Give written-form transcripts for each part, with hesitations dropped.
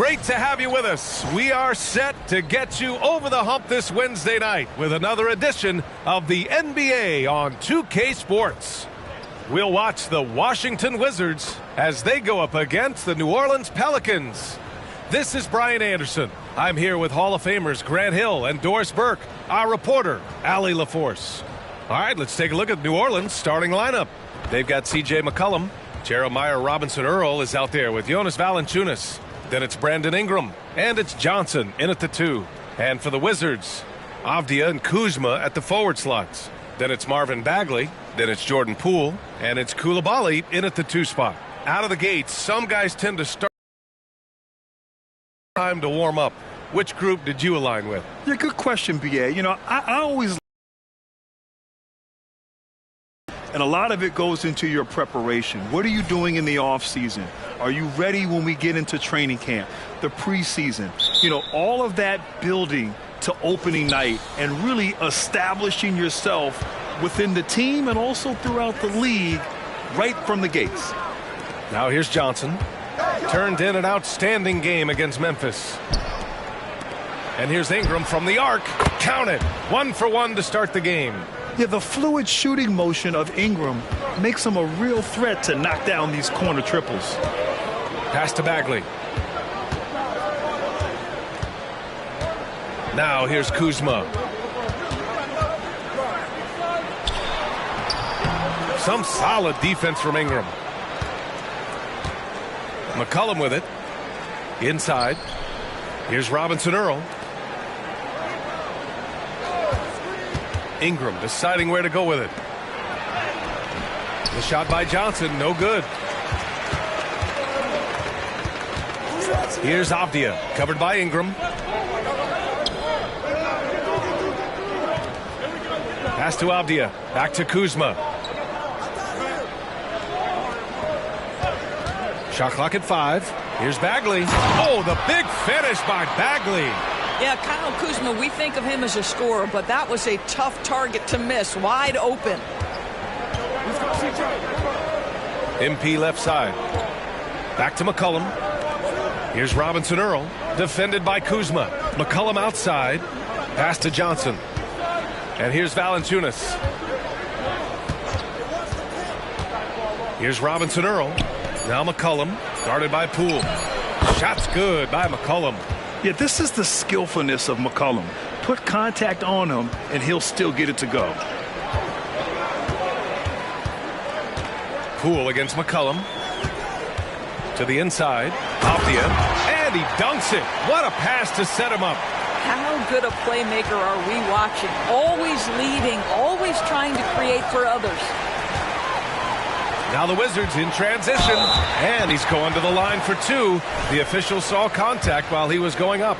Great to have you with us. We are set to get you over the hump this Wednesday night with another edition of the NBA on 2K Sports. We'll watch the Washington Wizards as they go up against the New Orleans Pelicans. This is Brian Anderson. I'm here with Hall of Famers Grant Hill and Doris Burke, our reporter, Allie LaForce. All right, let's take a look at New Orleans' starting lineup. They've got C.J. McCollum. Jeremiah Robinson-Earl is out there with Jonas Valanciunas. Then it's Brandon Ingram, and it's Johnson in at the 2. And for the Wizards, Avdia and Kuzma at the forward slots. Then it's Marvin Bagley, then it's Jordan Poole, and it's Coulibaly in at the 2 spot. Out of the gates, some guys tend to start time to warm up. Which group did you align with? Yeah, good question, B.A. You know, I always... And a lot of it goes into your preparation. What are you doing in the offseason? Are you ready when we get into training camp, the preseason? You know, all of that building to opening night and really establishing yourself within the team and also throughout the league right from the gates. Now here's Johnson. Turned in an outstanding game against Memphis. And here's Ingram from the arc. Count it. 1 for 1 to start the game. Yeah, the fluid shooting motion of Ingram makes him a real threat to knock down these corner triples. Pass to Bagley. Now here's Kuzma. Some solid defense from Ingram. McCollum with it. Inside. Here's Robinson-Earl. Ingram deciding where to go with it. The shot by Johnson, no good. Here's Avdia, covered by Ingram. Pass to Avdia, back to Kuzma. Shot clock at 5. Here's Bagley. Oh, the big finish by Bagley. Yeah, Kyle Kuzma, we think of him as a scorer, but that was a tough target to miss, wide open. MP left side. Back to McCollum. Here's Robinson-Earl, defended by Kuzma. McCollum outside. Pass to Johnson. And here's Valanciunas. Here's Robinson-Earl. Now McCollum, guarded by Poole. Shot's good by McCollum. Yeah, this is the skillfulness of McCollum. Put contact on him, and he'll still get it to go. Poole against McCollum. To the inside. Avdia. And he dunks it. What a pass to set him up. How good a playmaker are we watching? Always leading, always trying to create for others. Now the Wizards in transition, and he's going to the line for 2. The official saw contact while he was going up.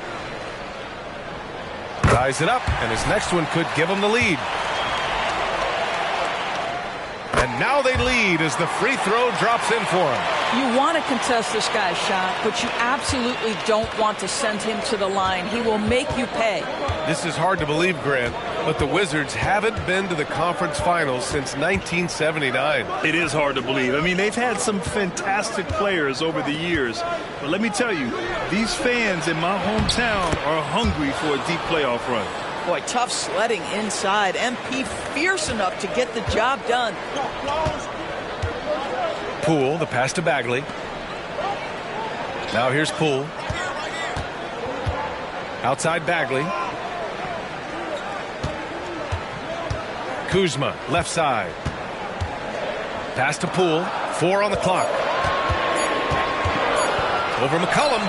Ties it up, and his next one could give him the lead. And now they lead as the free throw drops in for him. You want to contest this guy's shot, but you absolutely don't want to send him to the line. He will make you pay. This is hard to believe, Grant, but the Wizards haven't been to the conference finals since 1979. It is hard to believe. I mean, they've had some fantastic players over the years. But let me tell you, these fans in my hometown are hungry for a deep playoff run. Boy, tough sledding inside. MP fierce enough to get the job done. Poole, the pass to Bagley. Now here's Poole. Outside Bagley. Kuzma, left side. Pass to Poole. 4 on the clock. Over McCollum.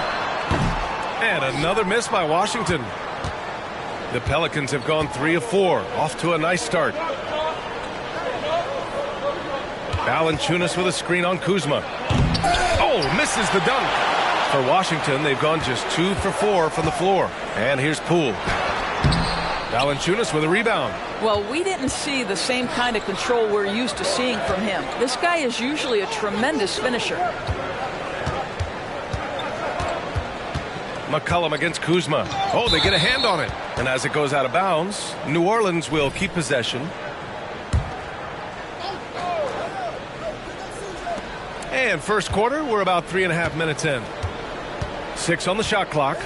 And another miss by Washington. The Pelicans have gone 3 of 4. Off to a nice start. Valanciunas with a screen on Kuzma. Oh, misses the dunk. For Washington, they've gone just 2 for 4 from the floor. And here's Poole. Valanciunas with a rebound. Well, we didn't see the same kind of control we're used to seeing from him. This guy is usually a tremendous finisher. McCollum against Kuzma. Oh, they get a hand on it. And as it goes out of bounds, New Orleans will keep possession. And first quarter, we're about 3.5 minutes in. 6 on the shot clock.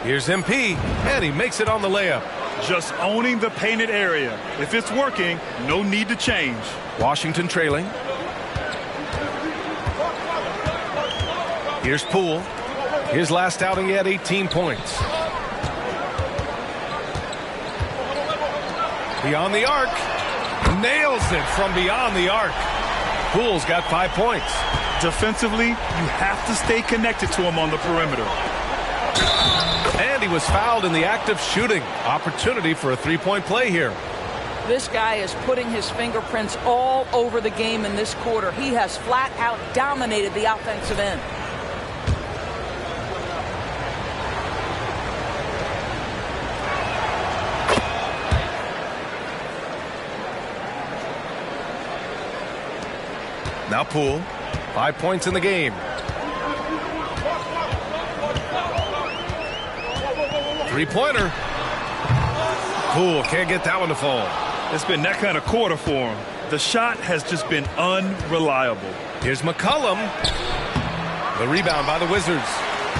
Here's MP, and he makes it on the layup. Just owning the painted area. If it's working, no need to change. Washington trailing. Here's Poole. His last outing, he had 18 points. Beyond the arc. Nails it from beyond the arc. Poole's got 5 points. Defensively, you have to stay connected to him on the perimeter. And he was fouled in the act of shooting. Opportunity for a three-point play here. This guy is putting his fingerprints all over the game in this quarter. He has flat out dominated the offensive end. Now Poole, 5 points in the game. Three-pointer. Poole can't get that one to fall. It's been that kind of quarter for him. The shot has just been unreliable. Here's McCollum. The rebound by the Wizards.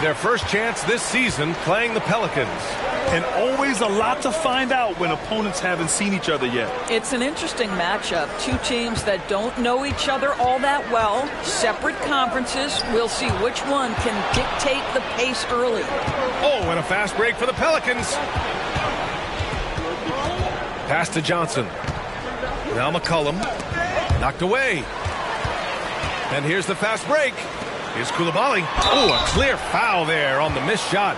Their first chance this season playing the Pelicans. And always a lot to find out when opponents haven't seen each other yet. It's an interesting matchup. Two teams that don't know each other all that well. Separate conferences. We'll see which one can dictate the pace early. Oh, and a fast break for the Pelicans. Pass to Johnson. Now McCollum. Knocked away. And here's the fast break. Here's Coulibaly. Oh, a clear foul there on the missed shot.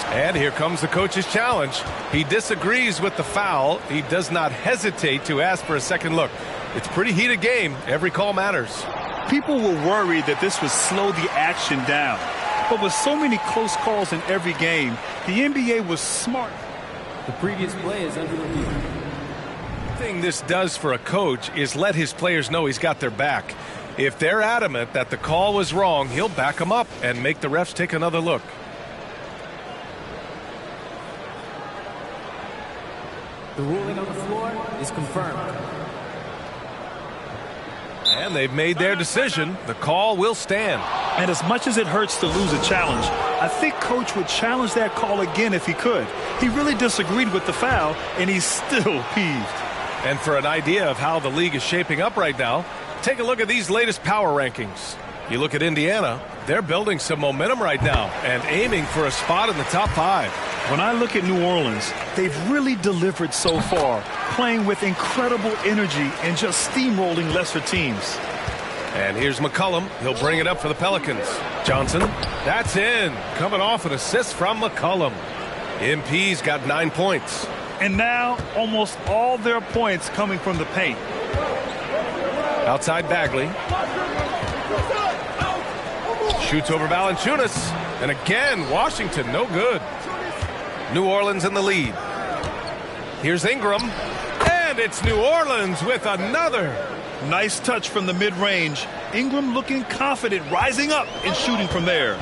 And here comes the coach's challenge. He disagrees with the foul. He does not hesitate to ask for a second look. It's a pretty heated game. Every call matters. People were worried that this would slow the action down. But with so many close calls in every game, the NBA was smart. The previous play is under review. The thing this does for a coach is let his players know he's got their back. If they're adamant that the call was wrong, he'll back them up and make the refs take another look. The ruling on the floor is confirmed. And they've made their decision. The call will stand. And as much as it hurts to lose a challenge, I think Coach would challenge that call again if he could. He really disagreed with the foul, and he's still peeved. And for an idea of how the league is shaping up right now, take a look at these latest power rankings. You look at Indiana, they're building some momentum right now and aiming for a spot in the top 5. When I look at New Orleans, they've really delivered so far, playing with incredible energy and just steamrolling lesser teams. And here's McCollum. He'll bring it up for the Pelicans. Johnson, that's in. Coming off an assist from McCollum. MP's got 9 points. And now almost all their points coming from the paint. Outside Bagley. Shoots over Valanciunas. And again, Washington, no good. New Orleans in the lead. Here's Ingram. And it's New Orleans with another. Nice touch from the mid-range. Ingram looking confident, rising up and shooting from there.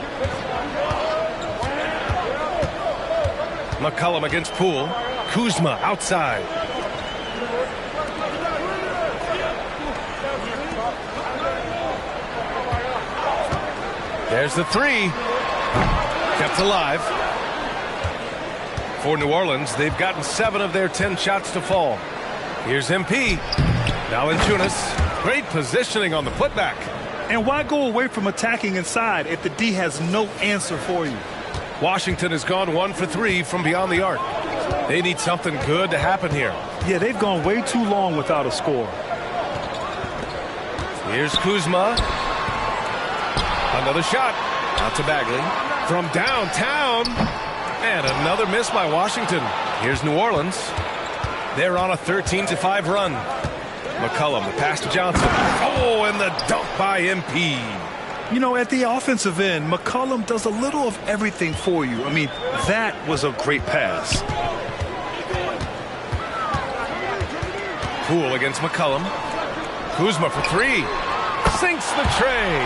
McCollum against Poole. Kuzma outside. There's the three. Kept alive. For New Orleans, they've gotten 7 of their 10 shots to fall. Here's MP. Valanciunas. Great positioning on the putback. And why go away from attacking inside if the D has no answer for you? Washington has gone 1 for 3 from beyond the arc. They need something good to happen here. Yeah, they've gone way too long without a score. Here's Kuzma. Another shot. Out to Bagley. From downtown. And another miss by Washington. Here's New Orleans. They're on a 13-5 run. McCollum, the pass to Johnson. Oh, and the dunk by MP. You know, at the offensive end, McCollum does a little of everything for you. I mean, that was a great pass. Poole against McCollum. Kuzma for 3. sinks the tray.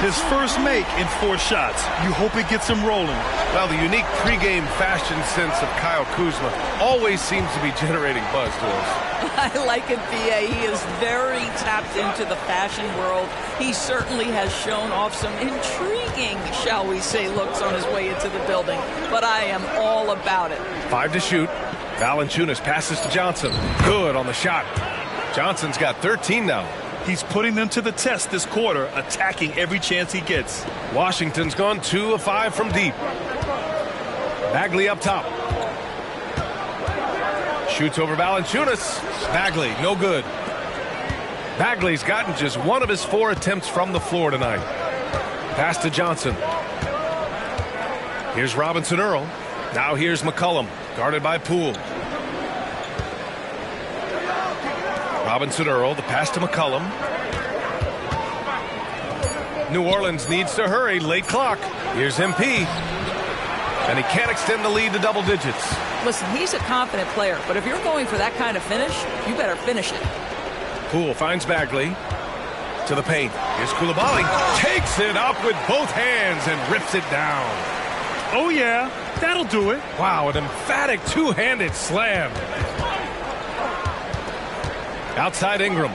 His first make in 4 shots. You hope it gets him rolling. Well, the unique pregame fashion sense of Kyle Kuzma always seems to be generating buzz to us. I like it, B.A. He is very tapped into the fashion world. He certainly has shown off some intriguing, shall we say, looks on his way into the building. But I am all about it. 5 to shoot. Valanciunas passes to Johnson. Good on the shot. Johnson's got 13 now. He's putting them to the test this quarter, attacking every chance he gets. Washington's gone 2 of 5 from deep. Bagley up top. Shoots over Valanciunas. Bagley, no good. Bagley's gotten just 1 of his 4 attempts from the floor tonight. Pass to Johnson. Here's Robinson Earl. Now here's McCollum, guarded by Poole. Robinson Earl, the pass to McCollum. New Orleans needs to hurry, late clock. Here's MP. And he can't extend the lead to double digits. Listen, he's a confident player, but if you're going for that kind of finish, you better finish it. Poole finds Bagley to the paint. Here's Coulibaly. Takes it up with both hands and rips it down. Oh, yeah, that'll do it. Wow, an emphatic two-handed slam. Outside Ingram.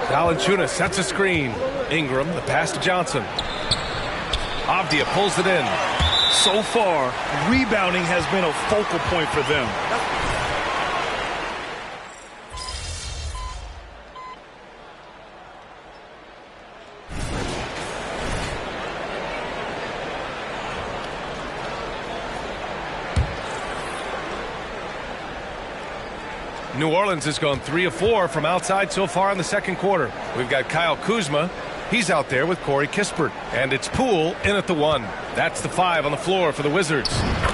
Valanciunas sets a screen. Ingram, the pass to Johnson. Avdia pulls it in. So far, rebounding has been a focal point for them. New Orleans has gone 3 of 4 from outside so far in the second quarter. We've got Kyle Kuzma. He's out there with Corey Kispert. And it's Poole in at the 1. That's the 5 on the floor for the Wizards.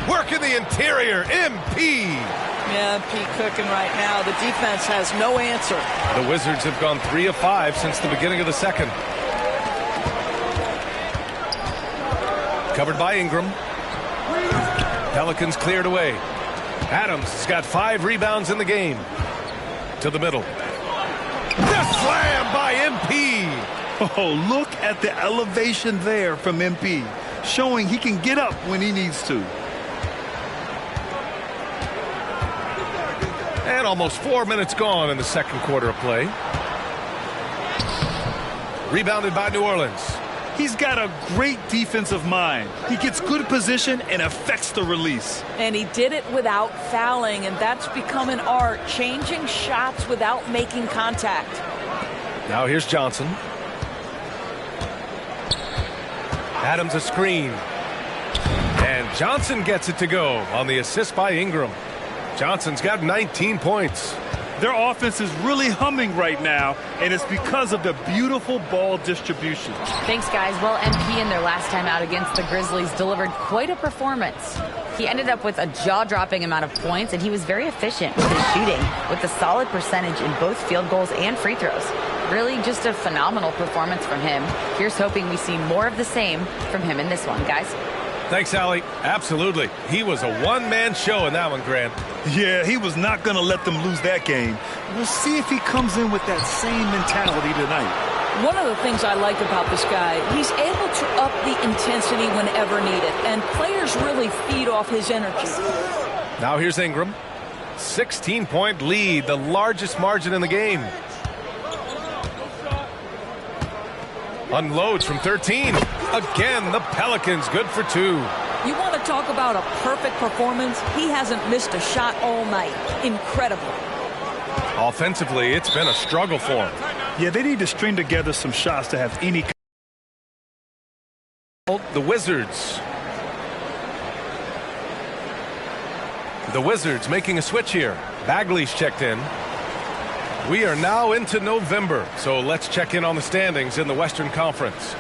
Work in the interior. MP. Yeah, MP cooking right now. The defense has no answer. The Wizards have gone 3 of 5 since the beginning of the second. Covered by Ingram. Pelicans cleared away. Adams has got 5 rebounds in the game. To the middle. The slam by MP. Oh, look at the elevation there from MP, showing he can get up when he needs to. And almost 4 minutes gone in the second quarter of play. Rebounded by New Orleans. He's got a great defensive mind. He gets good position and affects the release. And he did it without fouling, and that's become an art, changing shots without making contact. Now here's Johnson. Adams a screen. And Johnson gets it to go on the assist by Ingram. Johnson's got 19 points. Their offense is really humming right now, and it's because of the beautiful ball distribution. Thanks, guys. Well, MP in their last time out against the Grizzlies delivered quite a performance. He ended up with a jaw-dropping amount of points, and he was very efficient with his shooting, with a solid percentage in both field goals and free throws. Really just a phenomenal performance from him. Here's hoping we see more of the same from him in this one, guys. Thanks, Allie. Absolutely. He was a one-man show in that one, Grant. Yeah, he was not going to let them lose that game. We'll see if he comes in with that same mentality tonight. One of the things I like about this guy, he's able to up the intensity whenever needed, and players really feed off his energy. Now here's Ingram. 16-point lead, the largest margin in the game. Unloads from 13. Again, the Pelicans good for 2. You want to talk about a perfect performance? He hasn't missed a shot all night. Incredible. Offensively, it's been a struggle for him. Yeah, they need to string together some shots to have any. The Wizards. The Wizards making a switch here. Bagley's checked in. We are now into November, so let's check in on the standings in the Western Conference.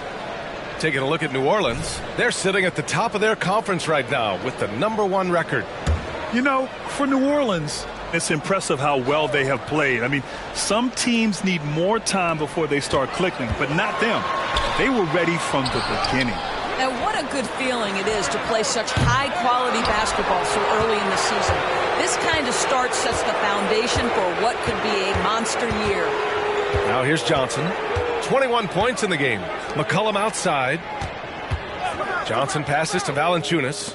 Taking a look at New Orleans, they're sitting at the top of their conference right now with the #1 record. You know, for New Orleans, it's impressive how well they have played. I mean, some teams need more time before they start clicking, but not them. They were ready from the beginning. And what a good feeling it is to play such high-quality basketball so early in the season. This kind of start sets the foundation for what could be a monster year. Now here's Johnson. 21 points in the game. McCollum outside. Johnson passes to Valanciunas.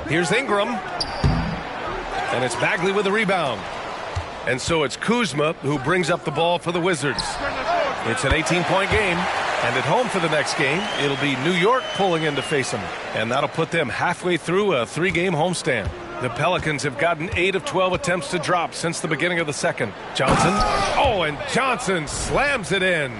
Here's Ingram. And it's Bagley with the rebound. And so it's Kuzma who brings up the ball for the Wizards. It's an 18-point game. And at home for the next game, it'll be New York pulling in to face them. And that'll put them halfway through a 3-game homestand. The Pelicans have gotten 8 of 12 attempts to drop since the beginning of the second. Johnson. Oh, and Johnson slams it in.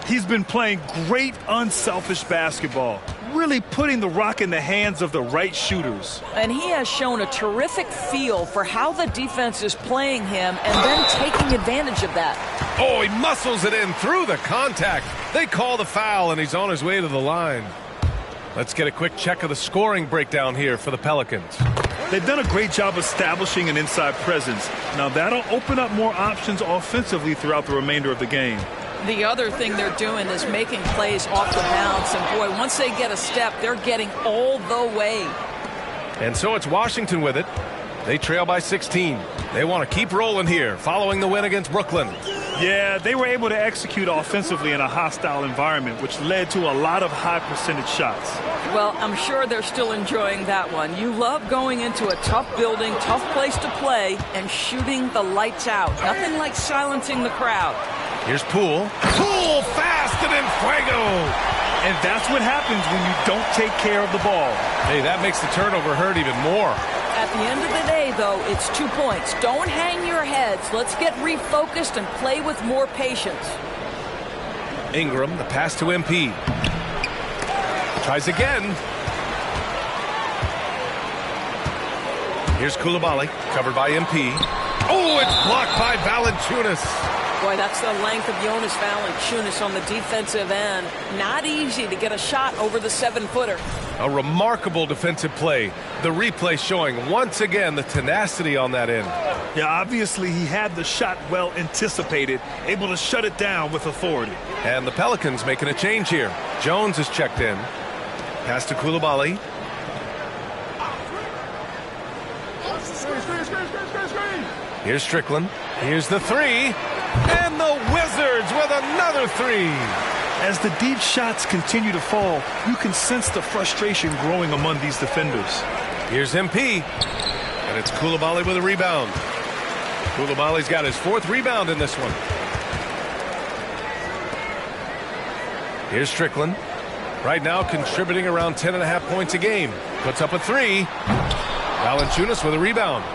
He's been playing great unselfish basketball, really putting the rock in the hands of the right shooters. And he has shown a terrific feel for how the defense is playing him and then taking advantage of that. Oh, he muscles it in through the contact. They call the foul, and he's on his way to the line. Let's get a quick check of the scoring breakdown here for the Pelicans. They've done a great job establishing an inside presence. Now that'll open up more options offensively throughout the remainder of the game. The other thing they're doing is making plays off the bounce. And, boy, once they get a step, they're getting all the way. And so it's Washington with it. They trail by 16. They want to keep rolling here following the win against Brooklyn. Yeah, they were able to execute offensively in a hostile environment, which led to a lot of high percentage shots. Well, I'm sure they're still enjoying that one. You love going into a tough building, tough place to play, and shooting the lights out. Nothing like silencing the crowd. Here's Poole. Poole fast and in fuego. And that's what happens when you don't take care of the ball. Hey, that makes the turnover hurt even more. At the end of the day, though, it's 2 points. Don't hang your heads. Let's get refocused and play with more patience. Ingram, the pass to MP. Tries again. Here's Coulibaly, covered by MP. Oh, it's blocked by Valanciunas. Boy, that's the length of Jonas Valanciunas on the defensive end. Not easy to get a shot over the 7-footer. A remarkable defensive play. The replay showing once again the tenacity on that end. Yeah, obviously he had the shot well anticipated, able to shut it down with authority. And the Pelicans making a change here. Jones is checked in. Pass to Coulibaly. Here's Strickland. Here's the three. And the Wizards with another three. As the deep shots continue to fall, you can sense the frustration growing among these defenders. Here's MP. And it's Coulibaly with a rebound. Coulibaly's got his 4th rebound in this one. Here's Strickland. Right now contributing around 10.5 points a game. Puts up a 3. Valanciunas with a rebound.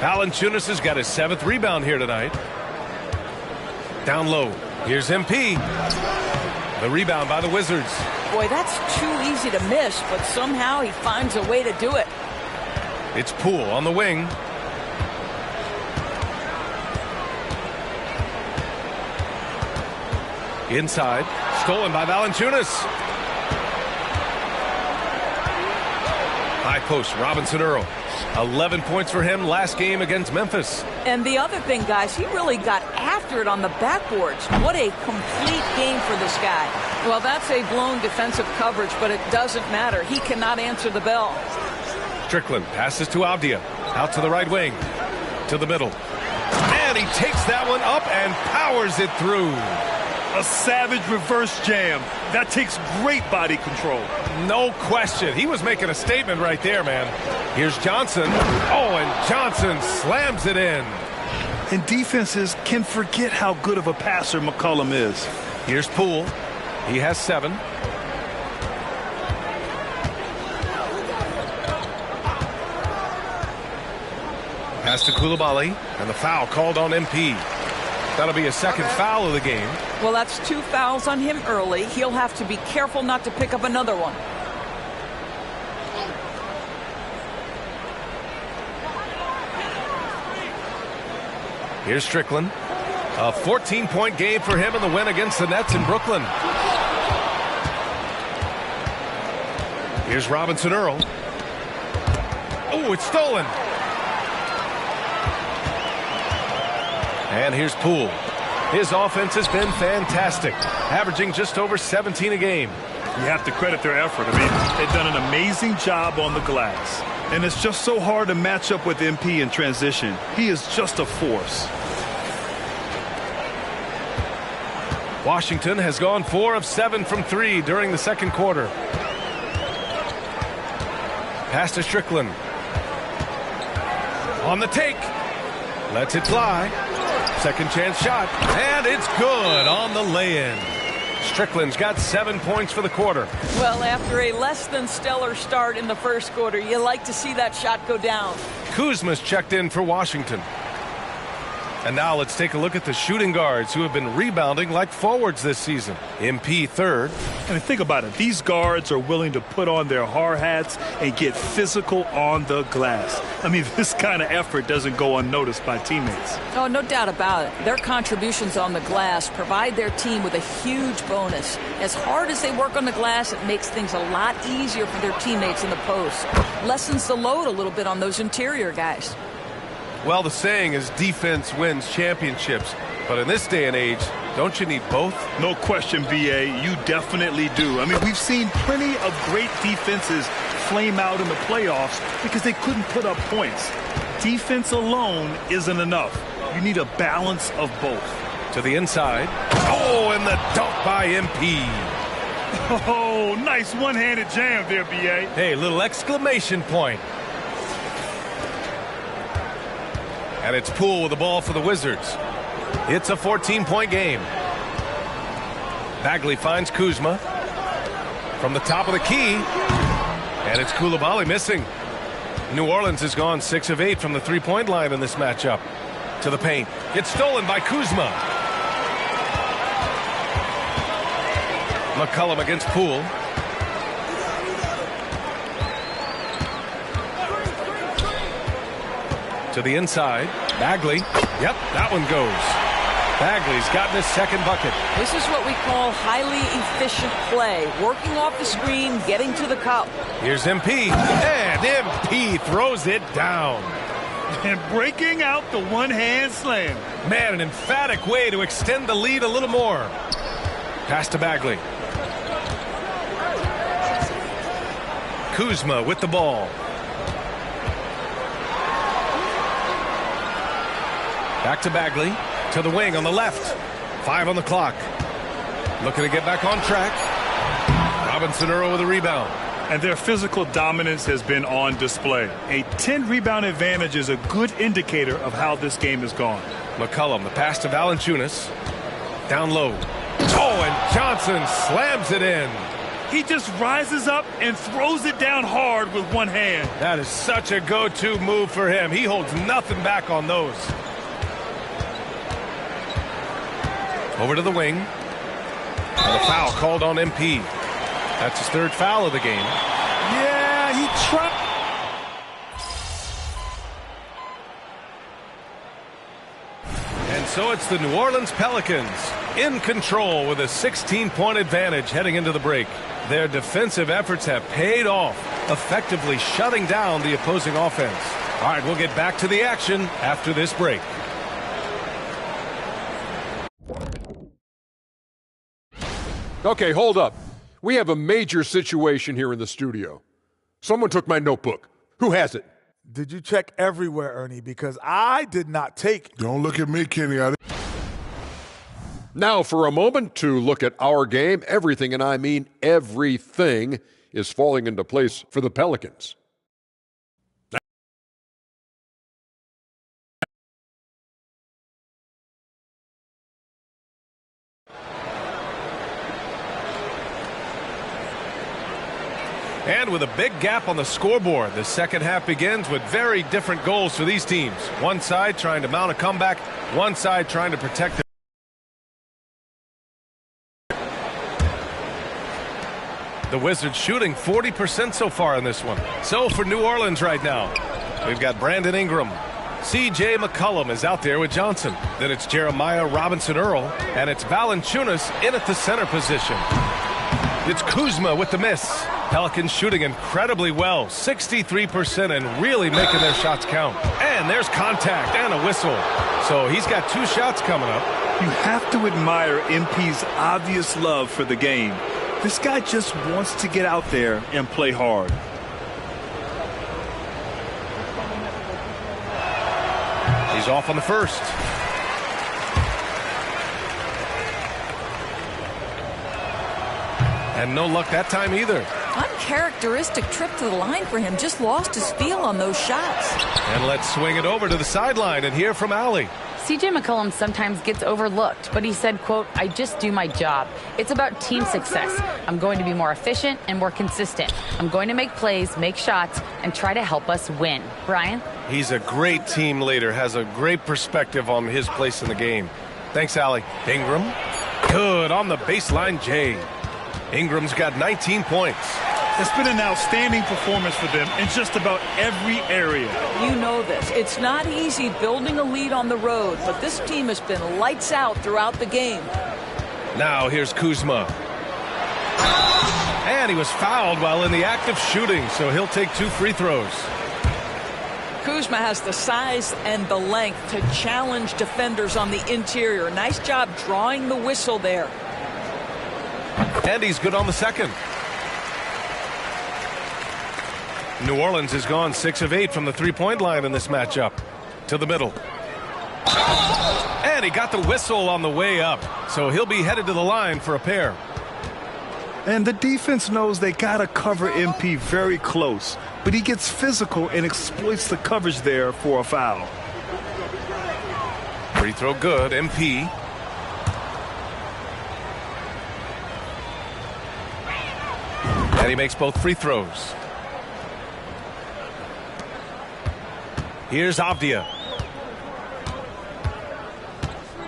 Valanciunas has got his 7th rebound here tonight. Down low. Here's MP. The rebound by the Wizards. Boy, that's too easy to miss, but somehow he finds a way to do it. It's Poole on the wing. Inside. Stolen by Valanciunas. High post, Robinson Earl. 11 points for him last game against Memphis. And the other thing, guys, he really got after it on the backboards. What a complete game for this guy. Well, that's a blown defensive coverage, but it doesn't matter. He cannot answer the bell. Strickland passes to Avdia. Out to the right wing. To the middle. And he takes that one up and powers it through. A savage reverse jam. That takes great body control. No question. He was making a statement right there, man. Here's Johnson. Oh, and Johnson slams it in. And defenses can forget how good of a passer McCollum is. Here's Poole. He has 7. Pass to Coulibaly, and the foul called on MP. That'll be a 2nd foul of the game. Well, that's 2 fouls on him early. He'll have to be careful not to pick up another one. Here's Strickland. A 14-point game for him in the win against the Nets in Brooklyn. Here's Robinson Earl. Oh, it's stolen. And here's Poole. His offense has been fantastic, averaging just over 17 a game. You have to credit their effort. I mean, they've done an amazing job on the glass. And it's just so hard to match up with MP in transition. He is just a force. Washington has gone 4 of 7 from 3 during the second quarter. Pass to Strickland. On the take. Lets it fly. Second chance shot. And it's good on the lay-in. Strickland's got 7 points for the quarter. Well, after a less than stellar start in the first quarter, you like to see that shot go down. Kuzma's checked in for Washington. And now let's take a look at the shooting guards who have been rebounding like forwards this season. MP third. And think about it. These guards are willing to put on their hard hats and get physical on the glass. I mean, this kind of effort doesn't go unnoticed by teammates. Oh, no doubt about it. Their contributions on the glass provide their team with a huge bonus. As hard as they work on the glass, it makes things a lot easier for their teammates in the post. Lessens the load a little bit on those interior guys. Well, the saying is defense wins championships. But in this day and age, don't you need both? No question, BA. You definitely do. I mean, we've seen plenty of great defenses flame out in the playoffs because they couldn't put up points. Defense alone isn't enough. You need a balance of both. To the inside. Oh, and the dunk by MP. Oh, nice one-handed jam there, BA. Hey, little exclamation point. And it's Poole with the ball for the Wizards. It's a 14-point game. Bagley finds Kuzma from the top of the key. And it's Coulibaly missing. New Orleans has gone 6 of 8 from the three-point line in this matchup. To the paint. It's stolen by Kuzma. McCollum against Poole. To the inside. Bagley. Yep, that one goes. Bagley's gotten his second bucket. This is what we call highly efficient play. Working off the screen, getting to the cup. Here's MP. And MP throws it down. And breaking out the one-hand slam. Man, an emphatic way to extend the lead a little more. Pass to Bagley. Kuzma with the ball. Back to Bagley. To the wing on the left. 5 on the clock. Looking to get back on track. Robinson Earl with a rebound. And their physical dominance has been on display. A 10-rebound advantage is a good indicator of how this game has gone. McCollum, the pass to Valanciunas. Down low. Oh, and Johnson slams it in. He just rises up and throws it down hard with one hand. That is such a go-to move for him. He holds nothing back on those. Over to the wing. And a foul called on MP. That's his third foul of the game. Yeah, he tried. And so it's the New Orleans Pelicans in control with a 16-point advantage heading into the break. Their defensive efforts have paid off, effectively shutting down the opposing offense. All right, we'll get back to the action after this break. Okay, hold up. We have a major situation here in the studio. Someone took my notebook. Who has it? Did you check everywhere, Ernie? Because I did not take. Don't look at me, Kenny. Now for a moment to look at our game. Everything, and I mean everything, is falling into place for the Pelicans. And with a big gap on the scoreboard, the second half begins with very different goals for these teams. One side trying to mount a comeback, one side trying to protect the Wizards shooting 40% so far in this one. So for New Orleans right now, we've got Brandon Ingram. C.J. McCollum is out there with Johnson. Then it's Jeremiah Robinson Earl, and it's Valanciunas in at the center position. It's Kuzma with the miss. Pelicans shooting incredibly well, 63%, and really making their shots count. And there's contact and a whistle. So he's got 2 shots coming up. You have to admire MP's obvious love for the game. This guy just wants to get out there and play hard. He's off on the first. And no luck that time either. Uncharacteristic trip to the line for him. Just lost his feel on those shots. And let's swing it over to the sideline and hear from Allie. CJ McCollum sometimes gets overlooked, but he said, quote, "I just do my job. It's about team success. I'm going to be more efficient and more consistent. I'm going to make plays, make shots, and try to help us win." Brian? He's a great team leader, has a great perspective on his place in the game. Thanks, Allie. Ingram. Good on the baseline, Jay. Ingram's got 19 points. It's been an outstanding performance for them in just about every area. You know this. It's not easy building a lead on the road, but this team has been lights out throughout the game. Now here's Kuzma. And he was fouled while in the act of shooting, so he'll take 2 free throws. Kuzma has the size and the length to challenge defenders on the interior. Nice job drawing the whistle there. And he's good on the second. New Orleans has gone 6 of 8 from the three-point line in this matchup. To the middle. And he got the whistle on the way up, so he'll be headed to the line for a pair. And the defense knows they got to cover MP very close, but he gets physical and exploits the coverage there for a foul. Free throw good, MP. And he makes both free throws. Here's Avdia.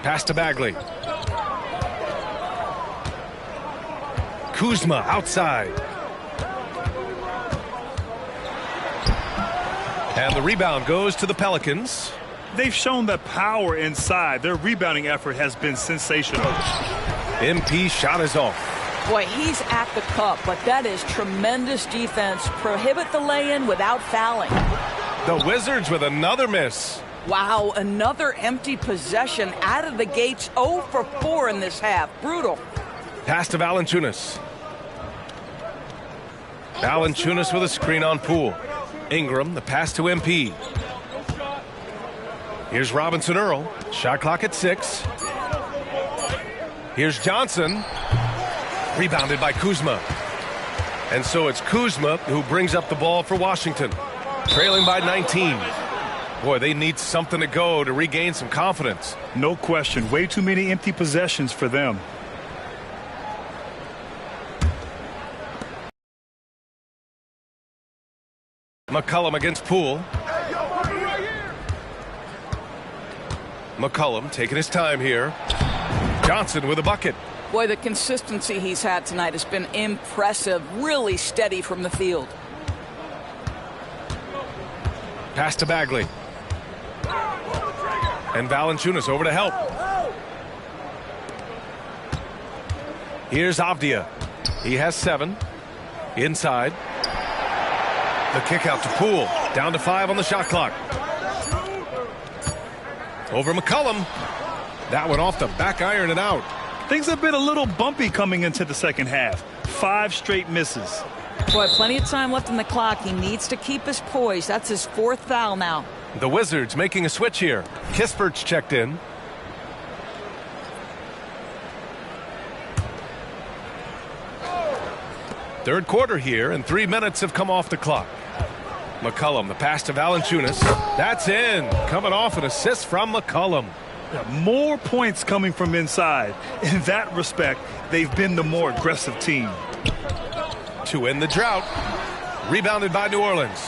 Pass to Bagley. Kuzma outside. And the rebound goes to the Pelicans. They've shown the power inside. Their rebounding effort has been sensational. MP shot is off. Boy, he's at the cup, but that is tremendous defense. Prohibit the lay-in without fouling. The Wizards with another miss. Wow, another empty possession out of the gates. 0 for 4 in this half. Brutal. Pass to Valanciunas. Valanciunas with a screen on Poole. Ingram, the pass to MP. Here's Robinson Earl. Shot clock at 6. Here's Johnson. Rebounded by Kuzma. And so it's Kuzma who brings up the ball for Washington. Trailing by 19. Boy, they need something to go to regain some confidence. No question. Way too many empty possessions for them. McCollum against Poole. McCollum taking his time here. Johnson with a bucket. Boy, the consistency he's had tonight has been impressive. Really steady from the field. Pass to Bagley. And Valanciunas over to help. Here's Avdia. He has 7. Inside. The kick out to Poole. Down to 5 on the shot clock. Over McCollum. That one off the back iron and out. Things have been a little bumpy coming into the second half. 5 straight misses. Boy, plenty of time left in the clock. He needs to keep his poise. That's his 4th foul now. The Wizards making a switch here. Kispert's checked in. Third quarter here, and 3 minutes have come off the clock. McCollum, the pass to Valanciunas. That's in. Coming off an assist from McCollum. More points coming from inside. In that respect, they've been the more aggressive team. To end the drought. Rebounded by New Orleans.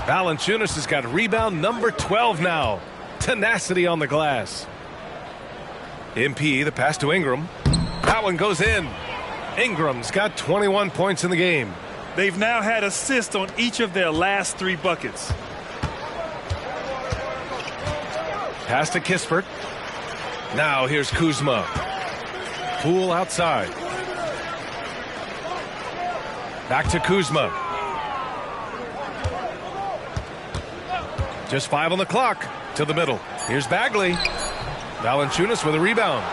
Valanciunas has got rebound number 12 now. Tenacity on the glass. MP, the pass to Ingram. That one goes in. Ingram's got 21 points in the game. They've now had assists on each of their last 3 buckets. Pass to Kispert. Now here's Kuzma. Poole outside. Back to Kuzma. Just 5 on the clock. To the middle. Here's Bagley. Valanciunas with a rebound.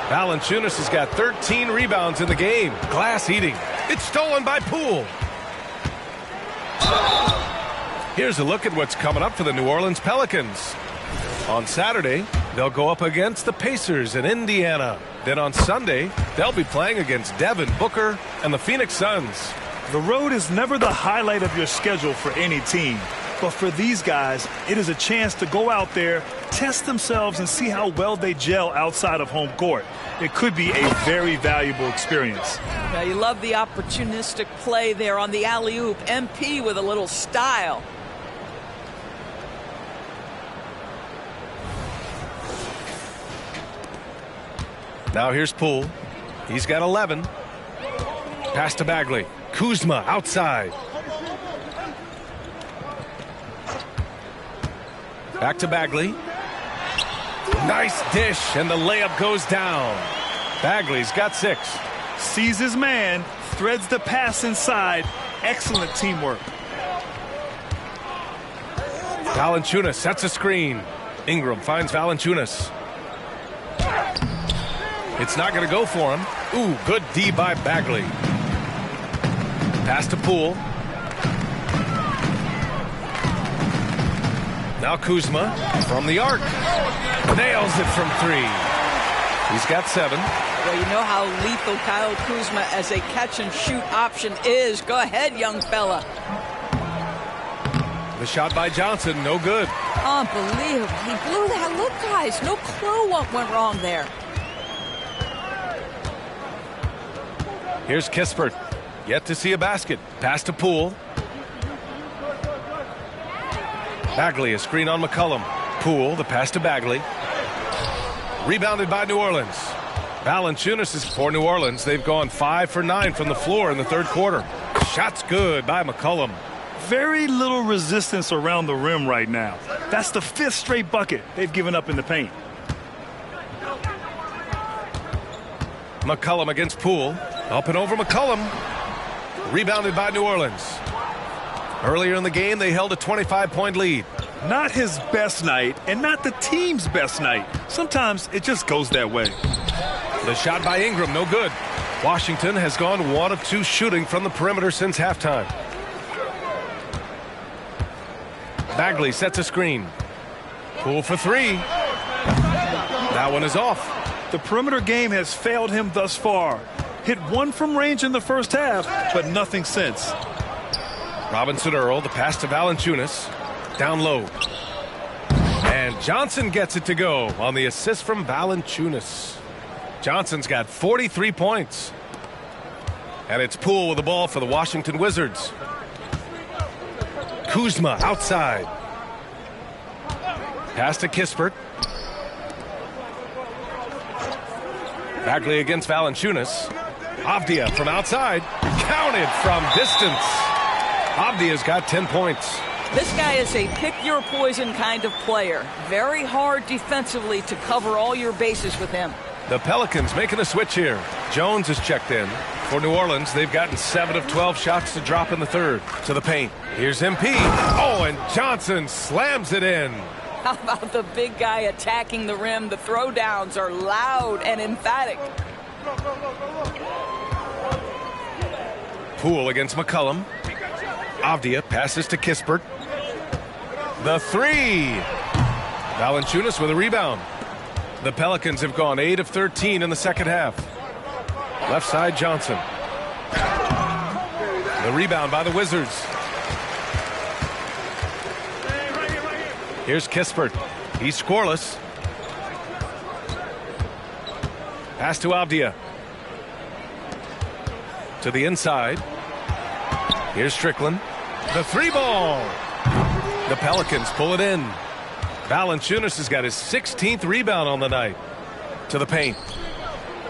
Valanciunas has got 13 rebounds in the game. Glass eating. It's stolen by Poole. Here's a look at what's coming up for the New Orleans Pelicans. On Saturday, they'll go up against the Pacers in Indiana. Then on Sunday, they'll be playing against Devin Booker and the Phoenix Suns. The road is never the highlight of your schedule for any team. But for these guys, it is a chance to go out there, test themselves, and see how well they gel outside of home court. It could be a very valuable experience. Now, you love the opportunistic play there on the alley-oop. MP with a little style. Now here's Poole. He's got 11. Pass to Bagley. Kuzma outside. Back to Bagley. Nice dish, and the layup goes down. Bagley's got 6. Sees his man, threads the pass inside. Excellent teamwork. Valanciunas sets a screen. Ingram finds Valanciunas. It's not going to go for him. Ooh, good D by Bagley. Pass to Poole. Now Kuzma from the arc. Nails it from 3. He's got 7. Well, you know how lethal Kyle Kuzma as a catch-and-shoot option is. Go ahead, young fella. The shot by Johnson, no good. Unbelievable. He blew that. Look, guys, no clue what went wrong there. Here's Kispert. Yet to see a basket. Pass to Poole. Bagley, a screen on McCollum. Poole, the pass to Bagley. Rebounded by New Orleans. Valanciunas is for New Orleans. They've gone 5 for 9 from the floor in the third quarter. Shot's good by McCollum. Very little resistance around the rim right now. That's the 5th straight bucket they've given up in the paint. McCollum against Poole. Up and over McCollum. Rebounded by New Orleans. Earlier in the game, they held a 25-point lead. Not his best night, and not the team's best night. Sometimes it just goes that way. The shot by Ingram, no good. Washington has gone 1 of 2 shooting from the perimeter since halftime. Bagley sets a screen. Poole for 3. That one is off. The perimeter game has failed him thus far. Hit 1 from range in the first half, but nothing since. Robinson Earl, the pass to Valanciunas. Down low. And Johnson gets it to go on the assist from Valanciunas. Johnson's got 43 points. And it's Poole with the ball for the Washington Wizards. Kuzma outside. Pass to Kispert. Bagley against Valanciunas. Avdia from outside. Counted from distance. Avdia's got 10 points. This guy is a pick-your-poison kind of player. Very hard defensively to cover all your bases with him. The Pelicans making a switch here. Jones is checked in. For New Orleans, they've gotten 7 of 12 shots to drop in the third. To the paint. Here's MP. Oh, and Johnson slams it in. How about the big guy attacking the rim? The throwdowns are loud and emphatic. Poole against McCollum. Avdia passes to Kispert. The 3. Valanciunas with a rebound. The Pelicans have gone 8 of 13 in the second half. Left side Johnson. The rebound by the Wizards. Here's Kispert. He's scoreless. Pass to Avdia. To the inside. Here's Strickland. The 3 ball. The Pelicans pull it in. Valanciunas has got his 16th rebound on the night. To the paint.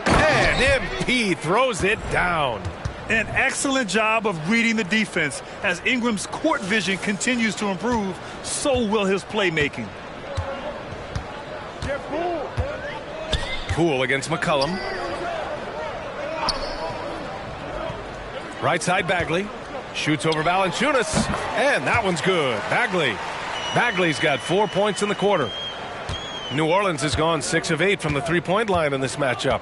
And MP throws it down. An excellent job of reading the defense. As Ingram's court vision continues to improve, so will his playmaking. Poole against McCollum. Right side Bagley. Shoots over Valanciunas. And that one's good. Bagley's got 4 points in the quarter. New Orleans has gone 6 of 8 from the three-point line in this matchup.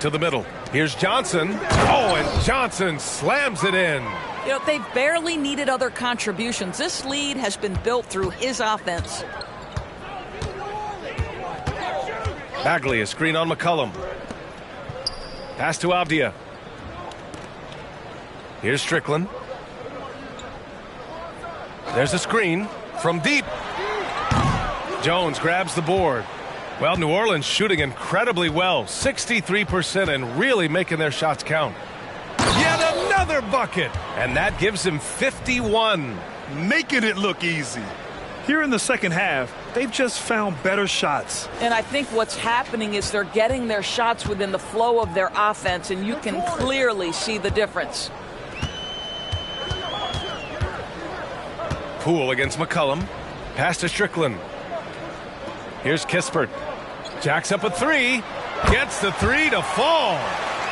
To the middle. Here's Johnson. Oh, and Johnson slams it in. You know, they've barely needed other contributions. This lead has been built through his offense. Bagley, a screen on McCollum. Pass to Avdia. Here's Strickland. There's a screen from deep. Jones grabs the board. Well, New Orleans shooting incredibly well, 63%, and really making their shots count. Yet another bucket, and that gives him 51. Making it look easy. Here in the second half, they've just found better shots. And I think what's happening is they're getting their shots within the flow of their offense, and you can clearly see the difference. Poole against McCollum. Pass to Strickland. Here's Kispert. Jacks up a three. Gets the three to fall.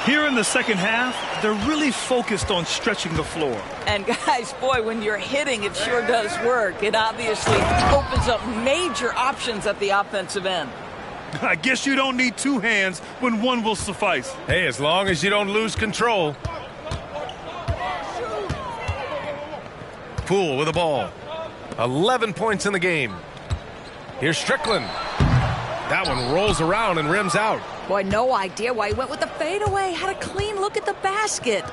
Here in the second half, they're really focused on stretching the floor. And guys, boy, when you're hitting, it sure does work. It obviously opens up major options at the offensive end. I guess you don't need two hands when one will suffice. Hey, as long as you don't lose control. Poole with the ball. 11 points in the game. Here's Strickland. That one rolls around and rims out. Boy, no idea why he went with the fadeaway. Had a clean look at the basket.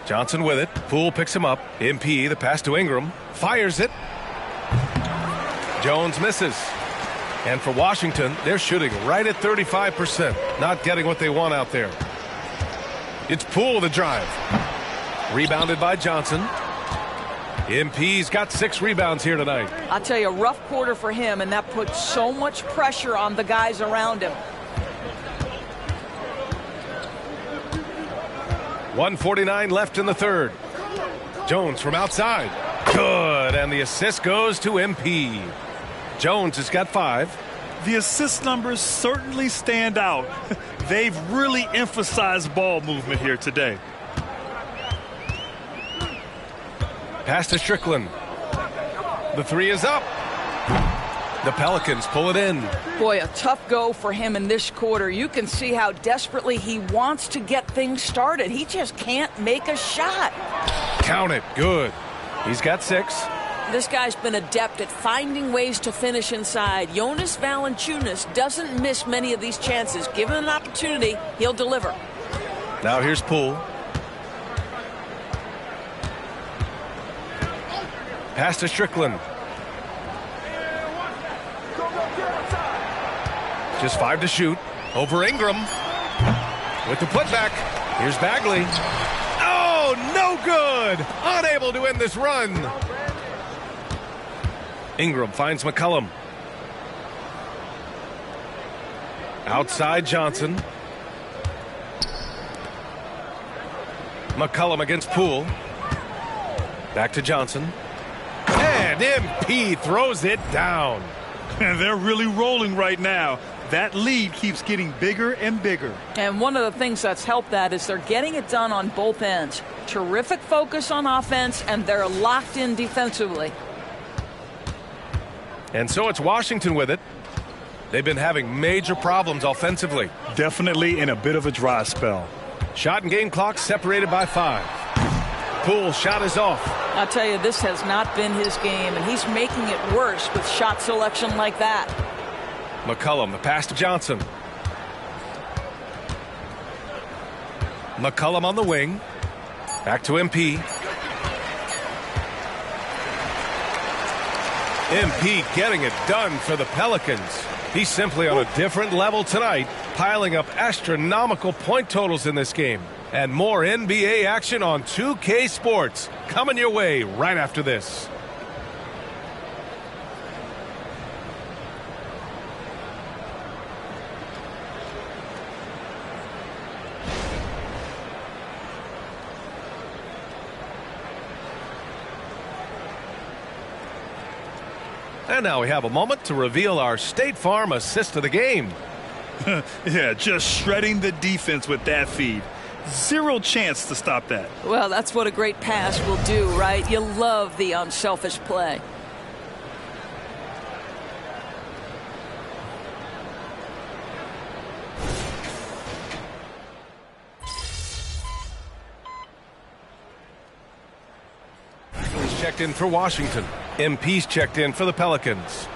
Johnson with it. Poole picks him up. MP, the pass to Ingram. Fires it. Jones misses. And for Washington, they're shooting right at 35%. Not getting what they want out there. It's Poole the drive. Rebounded by Johnson. MP's got 6 rebounds here tonight. I'll tell you, a rough quarter for him, and that puts so much pressure on the guys around him. 1:49 left in the third. Jones from outside. Good, and the assist goes to MP. Jones has got 5. The assist numbers certainly stand out. They've really emphasized ball movement here today. Pass to Strickland. The three is up. The Pelicans pull it in. Boy, a tough go for him in this quarter. You can see how desperately he wants to get things started. He just can't make a shot. Count it. Good. He's got 6. This guy's been adept at finding ways to finish inside. Jonas Valanciunas doesn't miss many of these chances. Given an opportunity, he'll deliver. Now here's Poole. Pass to Strickland. Just 5 to shoot. Over Ingram. With the putback. Here's Bagley. Oh, no good. Unable to end this run. Ingram finds McCollum. Outside Johnson. McCollum against Poole. Back to Johnson. And MP throws it down. And they're really rolling right now. That lead keeps getting bigger and bigger. And one of the things that's helped that is they're getting it done on both ends. Terrific focus on offense, and they're locked in defensively. And so it's Washington with it. They've been having major problems offensively. Definitely in a bit of a dry spell. Shot and game clock separated by 5. Poole shot is off. I'll tell you, this has not been his game, and he's making it worse with shot selection like that. McCollum, the pass to Johnson. McCollum on the wing. Back to MP. MP getting it done for the Pelicans. He's simply on a different level tonight, piling up astronomical point totals in this game. And more NBA action on 2K Sports coming your way right after this. And now we have a moment to reveal our State Farm assist of the game. Yeah, just shredding the defense with that feed. Zero chance to stop that. Well, that's what a great pass will do, right? You love the unselfish play. checked in for Washington. MP's checked in for the Pelicans.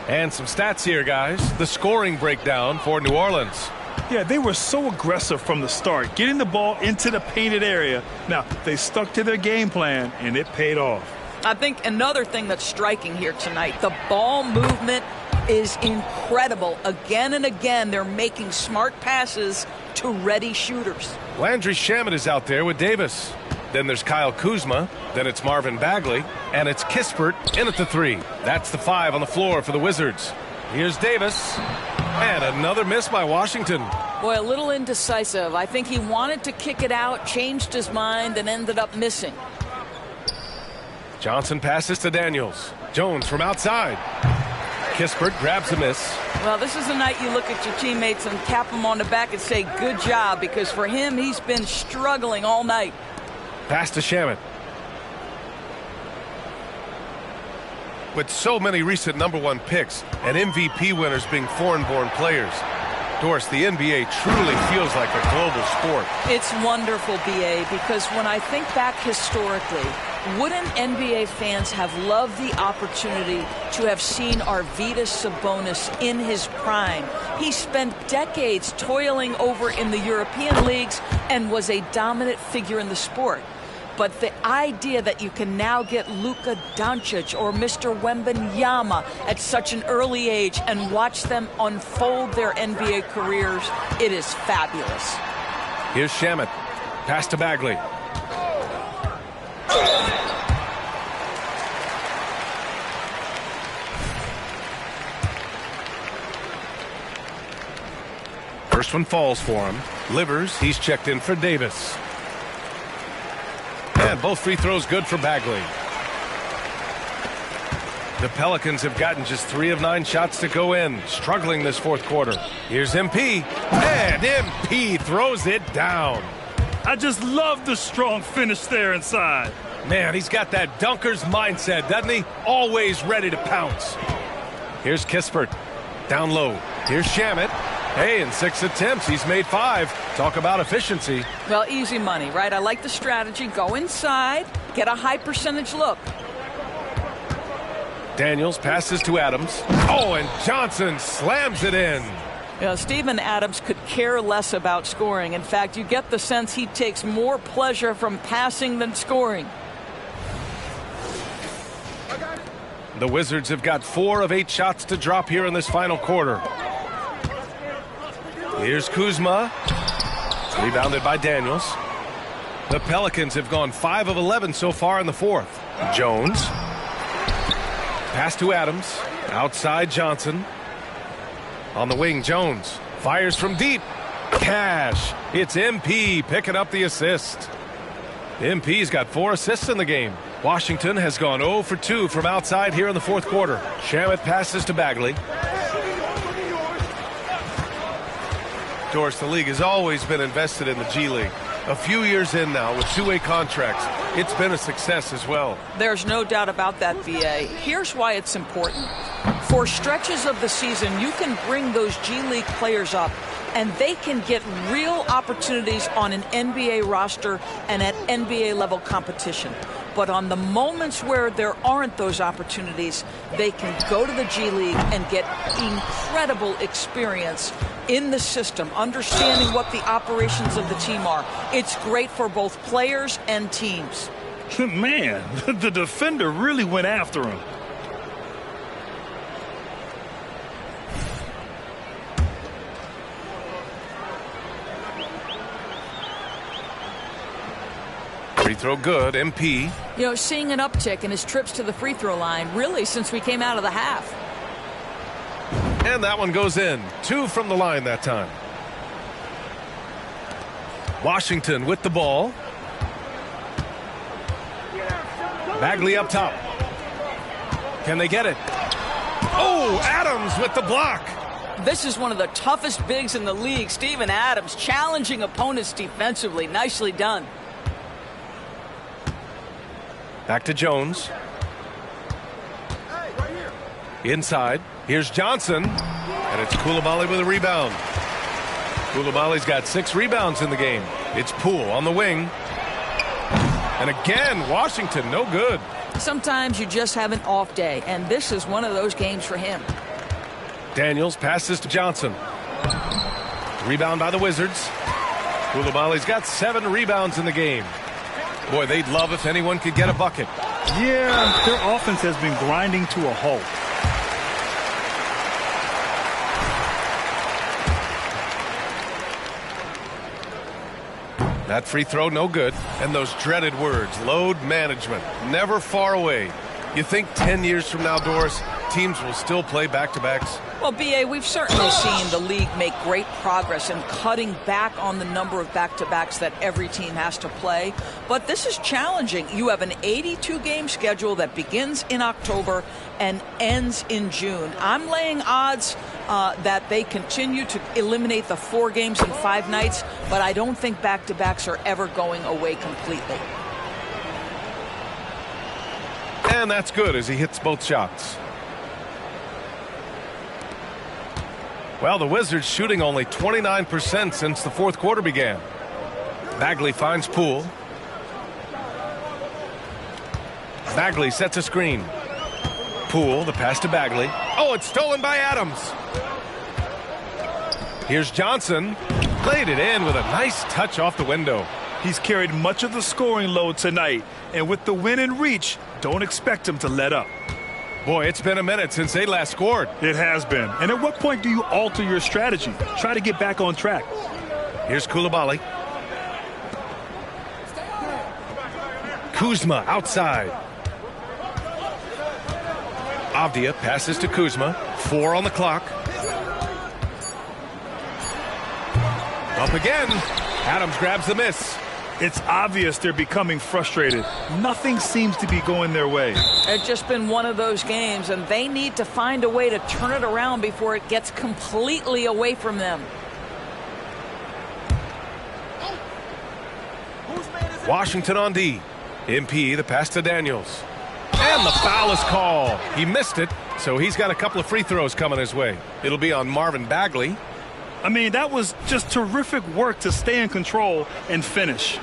And some stats here, guys. The scoring breakdown for New Orleans. Yeah, they were so aggressive from the start, getting the ball into the painted area. Now, they stuck to their game plan, and it paid off. I think another thing that's striking here tonight, the ball movement is incredible. Again and again, they're making smart passes to ready shooters. Landry Shamet is out there with Davis. Then there's Kyle Kuzma. Then it's Marvin Bagley. And it's Kispert in at the 3. That's the 5 on the floor for the Wizards. Here's Davis. And another miss by Washington. Boy, a little indecisive. I think he wanted to kick it out, changed his mind, and ended up missing. Johnson passes to Daniels. Jones from outside. Kispert grabs a miss. Well, this is the night you look at your teammates and tap them on the back and say, good job, because for him, he's been struggling all night. Pass to Shamet. With so many recent #1 picks and MVP winners being foreign-born players, Doris, the NBA truly feels like a global sport. It's wonderful, BA, because when I think back historically, wouldn't NBA fans have loved the opportunity to have seen Arvydas Sabonis in his prime? He spent decades toiling over in the European leagues and was a dominant figure in the sport. But the idea that you can now get Luka Doncic or Mr. Wembanyama at such an early age and watch them unfold their NBA careers, it is fabulous. Here's Shamet. Pass to Bagley. First one falls for him. Livers, he's checked in for Davis. And both free throws good for Bagley. The Pelicans have gotten just 3 of 9 shots to go in, struggling this fourth quarter. Here's MP, and MP throws it down. I just love the strong finish there inside. Man, he's got that dunker's mindset, doesn't he? Always ready to pounce. Here's Kispert, down low. Here's Shamet. Hey, in 6 attempts, he's made 5. Talk about efficiency. Well, easy money, right? I like the strategy. Go inside, get a high percentage look. Daniels passes to Adams. Oh, and Johnson slams it in. You know, Steven Adams could care less about scoring. In fact, you get the sense he takes more pleasure from passing than scoring. The Wizards have got 4 of 8 shots to drop here in this final quarter. Here's Kuzma. Rebounded by Daniels. The Pelicans have gone 5 of 11 so far in the fourth. Jones. Pass to Adams. Outside Johnson. On the wing, Jones. Fires from deep. Cash. It's MP picking up the assist. MP's got 4 assists in the game. Washington has gone 0 for 2 from outside here in the fourth quarter. Shamet passes to Bagley. Doris, the league has always been invested in the G League. A few years in now with 2-way contracts, it's been a success as well. There's no doubt about that, BA. Here's why it's important. For stretches of the season, you can bring those G League players up, and they can get real opportunities on an NBA roster and at NBA level competition. But on the moments where there aren't those opportunities, they can go to the G League and get incredible experience in the system, understanding what the operations of the team are. It's great for both players and teams. Man, the defender really went after him. Free throw good, MP. You know, seeing an uptick in his trips to the free throw line, really, since we came out of the half. And that one goes in. 2 from the line that time. Washington with the ball. Bagley up top. Can they get it? Oh, Adams with the block. This is one of the toughest bigs in the league. Steven Adams challenging opponents defensively. Nicely done. Back to Jones. Inside. Here's Johnson. And it's Coulibaly with a rebound. Coulibaly's got 6 rebounds in the game. It's Poole on the wing. And again, Washington, no good. Sometimes you just have an off day, and this is one of those games for him. Daniels passes to Johnson. Rebound by the Wizards. Koulibaly's got 7 rebounds in the game. Boy, they'd love if anyone could get a bucket. Yeah, their offense has been grinding to a halt. That free throw, no good. And those dreaded words, load management, never far away. You think 10 years from now, Doris, teams will still play back-to-backs? Well, B.A., we've certainly seen the league make great progress in cutting back on the number of back-to-backs that every team has to play. But this is challenging. You have an 82-game schedule that begins in October and ends in June. I'm laying odds that they continue to eliminate the 4 games in 5 nights, but I don't think back-to-backs are ever going away completely. And that's good as he hits both shots. Well, the Wizards shooting only 29% since the 4th quarter began. Bagley finds Poole. Bagley sets a screen. Poole, the pass to Bagley. Oh, it's stolen by Adams. Here's Johnson. Played it in with a nice touch off the window. He's carried much of the scoring load tonight, and with the win in reach, don't expect him to let up. Boy, it's been a minute since they last scored. It has been. And at what point do you alter your strategy? Try to get back on track. Here's Koulibaly. Kuzma outside. Avdia passes to Kuzma. 4 on the clock. Up again. Adams grabs the miss. It's obvious they're becoming frustrated. Nothing seems to be going their way. It's just been one of those games, and they need to find a way to turn it around before it gets completely away from them. Washington on D. MP, the pass to Daniels. And the foul is called. He missed it, so he's got a couple of free throws coming his way. It'll be on Marvin Bagley. I mean, that was just terrific work to stay in control and finish.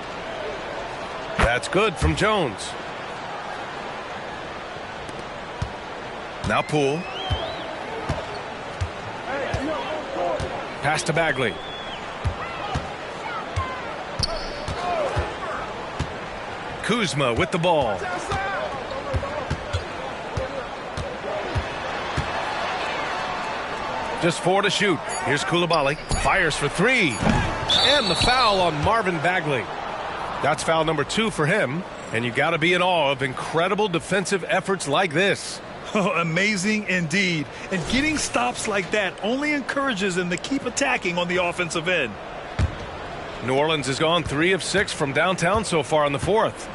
That's good from Jones. Now Poole. Pass to Bagley. Kuzma with the ball. Just 4 to shoot. Here's Koulibaly. Fires for 3. And the foul on Marvin Bagley. That's foul number 2 for him. And you got to be in awe of incredible defensive efforts like this. Oh, amazing indeed. And getting stops like that only encourages them to keep attacking on the offensive end. New Orleans has gone 3 of 6 from downtown so far in the 4th.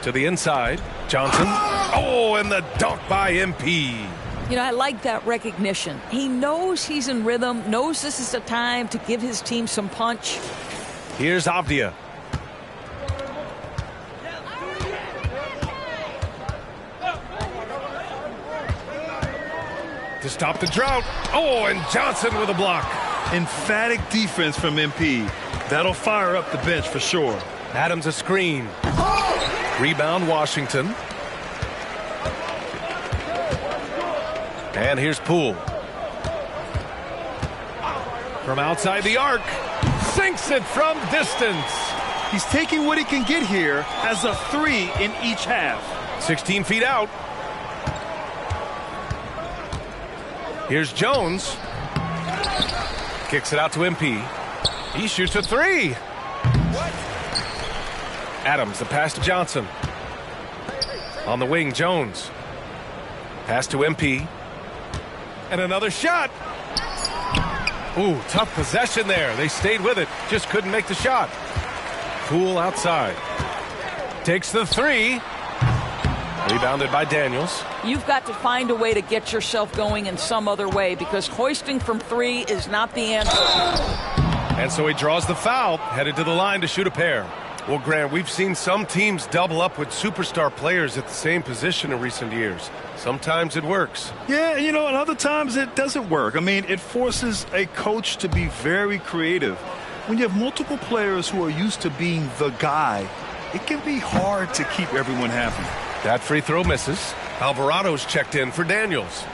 To the inside. Johnson. Oh, and the dunk by MP. You know, I like that recognition. He knows he's in rhythm, knows this is the time to give his team some punch. Here's Avdia. To stop the drought. Oh, and Johnson with a block. Emphatic defense from MP. That'll fire up the bench for sure. Adams a screen. Rebound Washington. And here's Poole. From outside the arc. Sinks it from distance. He's taking what he can get here as a 3 in each half. 16 feet out. Here's Jones. Kicks it out to MP. He shoots a 3. Adams, the pass to Johnson. On the wing, Jones. Pass to MP. And another shot. Ooh, tough possession there. They stayed with it. Just couldn't make the shot. Poole outside. Takes the 3. Rebounded by Daniels. You've got to find a way to get yourself going in some other way because hoisting from 3 is not the answer. And so he draws the foul, headed to the line to shoot a pair. Well, Grant, we've seen some teams double up with superstar players at the same position in recent years. Sometimes it works. Yeah, you know, and other times it doesn't work. I mean, it forces a coach to be very creative. When you have multiple players who are used to being the guy, it can be hard to keep everyone happy. That free throw misses. Alvarado's checked in for Daniels.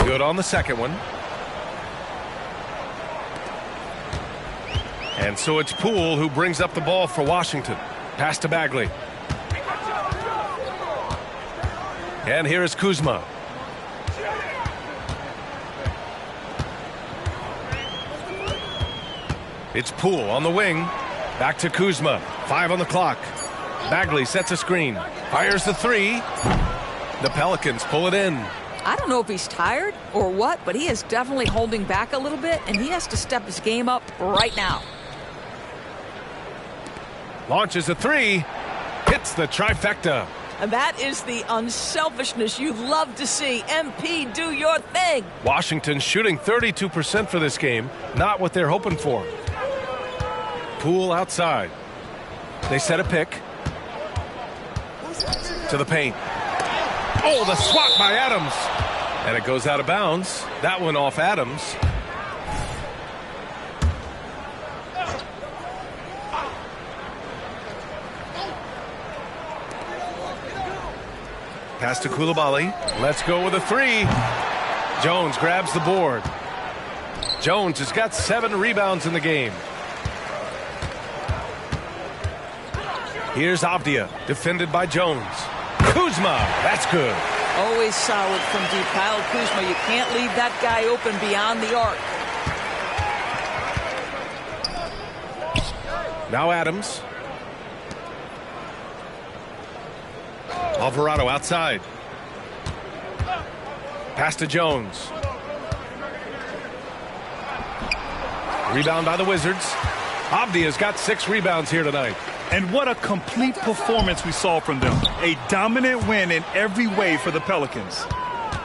Good on the second one. And so it's Poole who brings up the ball for Washington. Pass to Bagley. And here is Kuzma. It's Poole on the wing. Back to Kuzma. 5 on the clock. Bagley sets a screen. Fires the three. The Pelicans pull it in. I don't know if he's tired or what, but he is definitely holding back a little bit, and he has to step his game up right now. Launches a three. Hits the trifecta. And that is the unselfishness you love to see. MP, do your thing. Washington shooting 32% for this game. Not what they're hoping for. Poole outside. They set a pick. To the paint. Oh, the swat by Adams. And it goes out of bounds. That one off Adams. Pass to Coulibaly. Let's go with a three. Jones grabs the board. Jones has got 7 rebounds in the game. Here's Avdia, defended by Jones. Kuzma, that's good. Always solid from deep. Kyle Kuzma, you can't leave that guy open beyond the arc. Now Adams. Alvarado outside. Pass to Jones. Rebound by the Wizards. Avdia's got 6 rebounds here tonight. And what a complete performance we saw from them. A dominant win in every way for the Pelicans.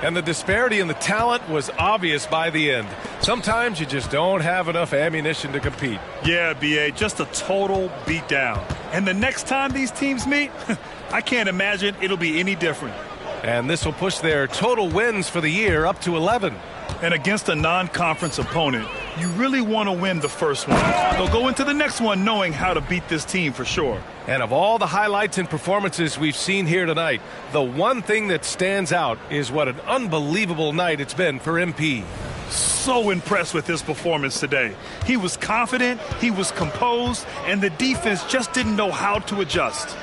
And the disparity in the talent was obvious by the end. Sometimes you just don't have enough ammunition to compete. Yeah, B.A., just a total beatdown. And the next time these teams meet, I can't imagine it'll be any different. And this will push their total wins for the year up to 11. And against a non-conference opponent, you really want to win the first one. They'll go into the next one knowing how to beat this team for sure. And of all the highlights and performances we've seen here tonight, the one thing that stands out is what an unbelievable night it's been for MP. So impressed with his performance today. He was confident, he was composed, and the defense just didn't know how to adjust.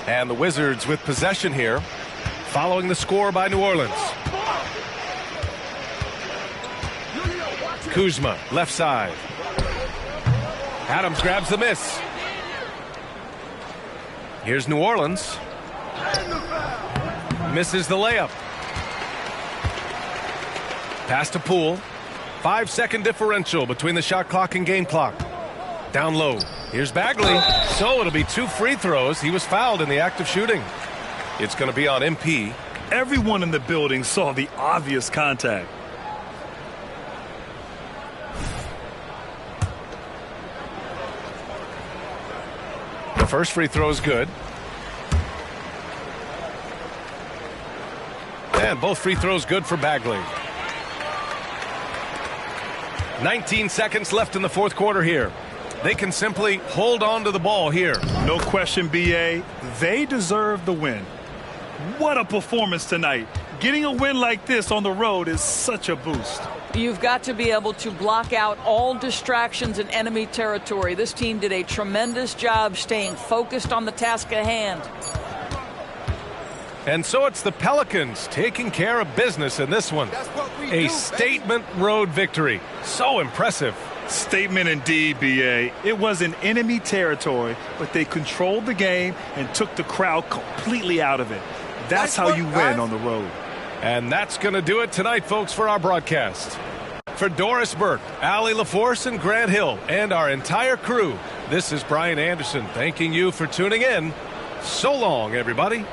And the Wizards with possession here, following the score by New Orleans. Kuzma, left side. Adams grabs the miss. Here's New Orleans. Misses the layup. Pass to Poole. 5-second differential between the shot clock and game clock. Down low. Here's Bagley. So it'll be 2 free throws. He was fouled in the act of shooting. It's going to be on MP. Everyone in the building saw the obvious contact. The first free throw is good. And both free throws good for Bagley. 19 seconds left in the fourth quarter here. They can simply hold on to the ball here. No question, B.A. They deserve the win. What a performance tonight. Getting a win like this on the road is such a boost. You've got to be able to block out all distractions in enemy territory. This team did a tremendous job staying focused on the task at hand. And so it's the Pelicans taking care of business in this one. A statement road victory. So impressive. Statement indeed, B.A. It was in enemy territory, but they controlled the game and took the crowd completely out of it. That's how you win on the road. And that's going to do it tonight, folks, for our broadcast. For Doris Burke, Allie LaForce, and Grant Hill, and our entire crew, this is Brian Anderson thanking you for tuning in. So long, everybody.